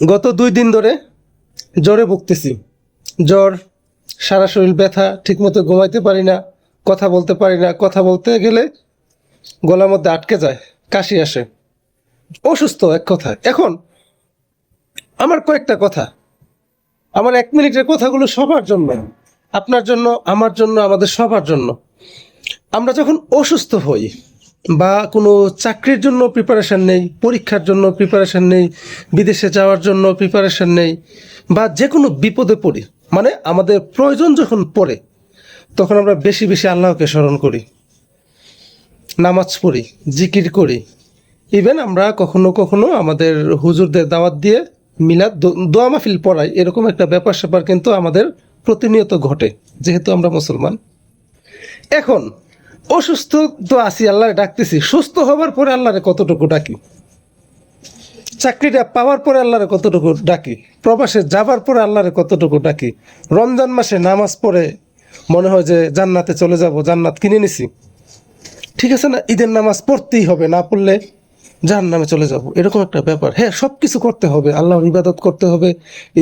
গত 2 দিন ধরে জ্বরে ভুগতেছি। জ্বর, সারা শরীর ব্যথা, ঠিকমতো ঘুমাইতে পারি না, কথা বলতে পারি না, কথা বলতে গেলে গলার মধ্যে আটকে যায়, কাশি আসে, অসুস্থ এক কথা। এখন আমার কয়েকটা কথা, আমার 1 মিনিটের কথাগুলো সবার জন্য, আপনার জন্য, আমার জন্য, আমাদের সবার জন্য। আমরা যখন অসুস্থ হই বা কোনো চাকরির জন্য প্রিপারেশান নেই, পরীক্ষার জন্য প্রিপারেশান নেই, বিদেশে যাওয়ার জন্য প্রিপারেশান নেই, বা যে কোনো বিপদে পড়ি, মানে আমাদের প্রয়োজন যখন পড়ে, তখন আমরা বেশি বেশি আল্লাহকে স্মরণ করি, নামাজ পড়ি, জিকির করি। ইভেন আমরা কখনো কখনো আমাদের হুজুরদের দাওয়াত দিয়ে মিলাদ দোয়া মাহফিল পড়াই, এরকম একটা ব্যাপার স্যাপার কিন্তু আমাদের প্রতিনিয়ত ঘটে, যেহেতু আমরা মুসলমান। এখন অসুস্থ তো আছি, আল্লাহরে ডাকতেছি, সুস্থ হবার পরে আল্লাহরে কতটুকু ডাকি, চাকরিটা পাওয়ার পরে আল্লাহরে কতটুকু ডাকি, প্রবাসে যাবার পরে আল্লাহরে কতটুকু ডাকি, রমজান মাসে নামাজ পড়ে মনে হয় যে জান্নাতে চলে যাব, জান্নাত কিনে নিছি, ঠিক আছে না, ঈদের নামাজ পড়তেই হবে, না পড়লে জাহান্নামে চলে যাব, এরকম একটা ব্যাপার। হ্যাঁ, সব কিছু করতে হবে, আল্লাহর ইবাদত করতে হবে,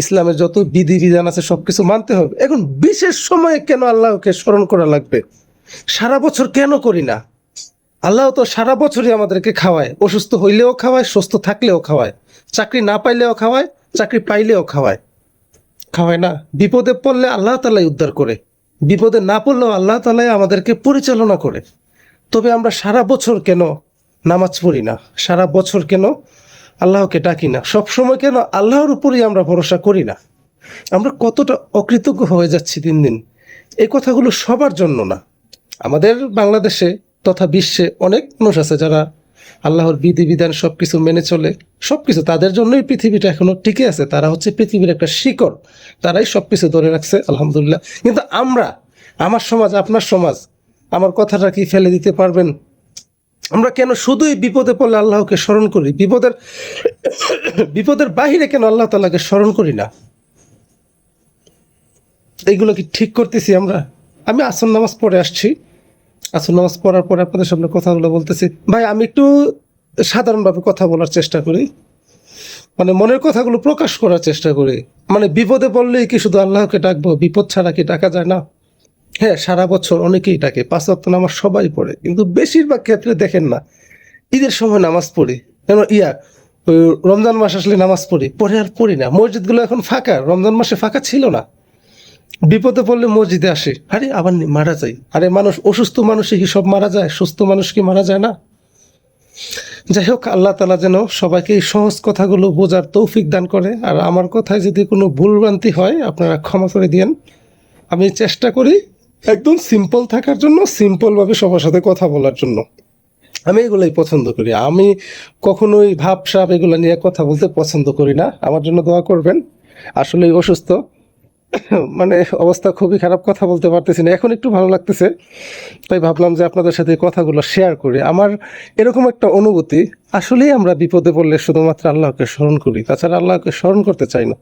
ইসলামের যত বিধি বিধান আছে সব কিছু মানতে হবে। এখন বিশেষ সময়ে কেন আল্লাহকে স্মরণ করা লাগবে? সারা বছর কেন করি না? আল্লাহ তো সারা বছরই আমাদেরকে খাওয়ায়, অসুস্থ হইলেও খাওয়ায়, সুস্থ থাকলেও খাওয়ায়, চাকরি না পাইলেও খাওয়ায়, চাকরি পাইলেও খাওয়ায়, খাওয়ায় না? বিপদে পড়লে আল্লাহ তাআলাই উদ্ধার করে, বিপদে না পড়লেও আল্লাহ তাআলাই আমাদেরকে পরিচালনা করে। তবে আমরা সারা বছর কেন নামাজ পড়ি না? সারা বছর কেন আল্লাহকে ডাকি না? সবসময় কেন আল্লাহর উপরেই আমরা ভরসা করি না? আমরা কতটা অকৃতজ্ঞ হয়ে যাচ্ছি দিন দিন। এই কথাগুলো সবার জন্য না। আমাদের বাংলাদেশে তথা বিশ্বে অনেক মানুষ আছে যারা আল্লাহর বিধিবিধান সব কিছু মেনে চলে, সব কিছু তাদের জন্যই পৃথিবীটা এখনো টিকে আছে। তারা হচ্ছে পৃথিবীর একটা শিকড়, তারাই সব কিছু ধরে রাখছে, আলহামদুলিল্লাহ। কিন্তু আমরা, আমার সমাজ, আপনার সমাজ, আমার কথাটা কি ফেলে দিতে পারবেন? আমরা কেন শুধুই বিপদে পড়লে আল্লাহকে স্মরণ করি, বিপদের বাহিরে কেন আল্লাহ তাআলাকে স্মরণ করি না? এইগুলো কি ঠিক করতেছি আমরা? আমি আসর নামাজ পড়ে আসছি, আসর নামাজ পড়ার পরে আপনাদের সামনে কথাগুলো বলতেছি। ভাই, আমি একটু সাধারণভাবে কথা বলার চেষ্টা করি, মানে মনের কথাগুলো প্রকাশ করার চেষ্টা করি। মানে বিপদে পড়লেই কি শুধু আল্লাহকে ডাকবো? বিপদ ছাড়া কি ডাকা যায় না? হ্যাঁ, সারা বছর অনেকেই ডাকে, 5 ওয়াক্ত নামাজ সবাই পড়ে, কিন্তু বেশিরভাগ ক্ষেত্রে দেখেন না, ঈদের সময় নামাজ পড়ি, কেন ওই রমজান মাস আসলে নামাজ পড়ি, পরে আর পড়ি না। মসজিদগুলো এখন ফাঁকা, রমজান মাসে ফাঁকা ছিল না। বিপদে পড়লে মসজিদে আসে, আরে আবার মারা যায়। আরে মানুষ, অসুস্থ মানুষে কি সব মারা যায়? সুস্থ মানুষ কি মারা যায় না? যাই হোক, আল্লাহ তাআলা যেন সবাইকে এই সহজ কথাগুলো বোঝার তৌফিক দান করে। আর আমার কথায় যদি কোনো ভুলভ্রান্তি হয়, আপনারা ক্ষমা করে দিয়েন। আমি চেষ্টা করি একদম সিম্পল থাকার জন্য, সিম্পলভাবে সবার সাথে কথা বলার জন্য। আমি এগুলোই পছন্দ করি। আমি কখনোই ভাবসাব এগুলো নিয়ে কথা বলতে পছন্দ করি না। আমার জন্য দোয়া করবেন। আসলেই অসুস্থ, মানে অবস্থা খুবই খারাপ, কথা বলতে পারতেছি না। এখন একটু ভালো লাগতেছে, তাই ভাবলাম যে আপনাদের সাথে এই কথাগুলো শেয়ার করি। আমার এরকম একটা অনুভূতি, আসলেই আমরা বিপদে পড়লে শুধুমাত্র আল্লাহকে স্মরণ করি, তাছাড়া আল্লাহকে স্মরণ করতে চাই না।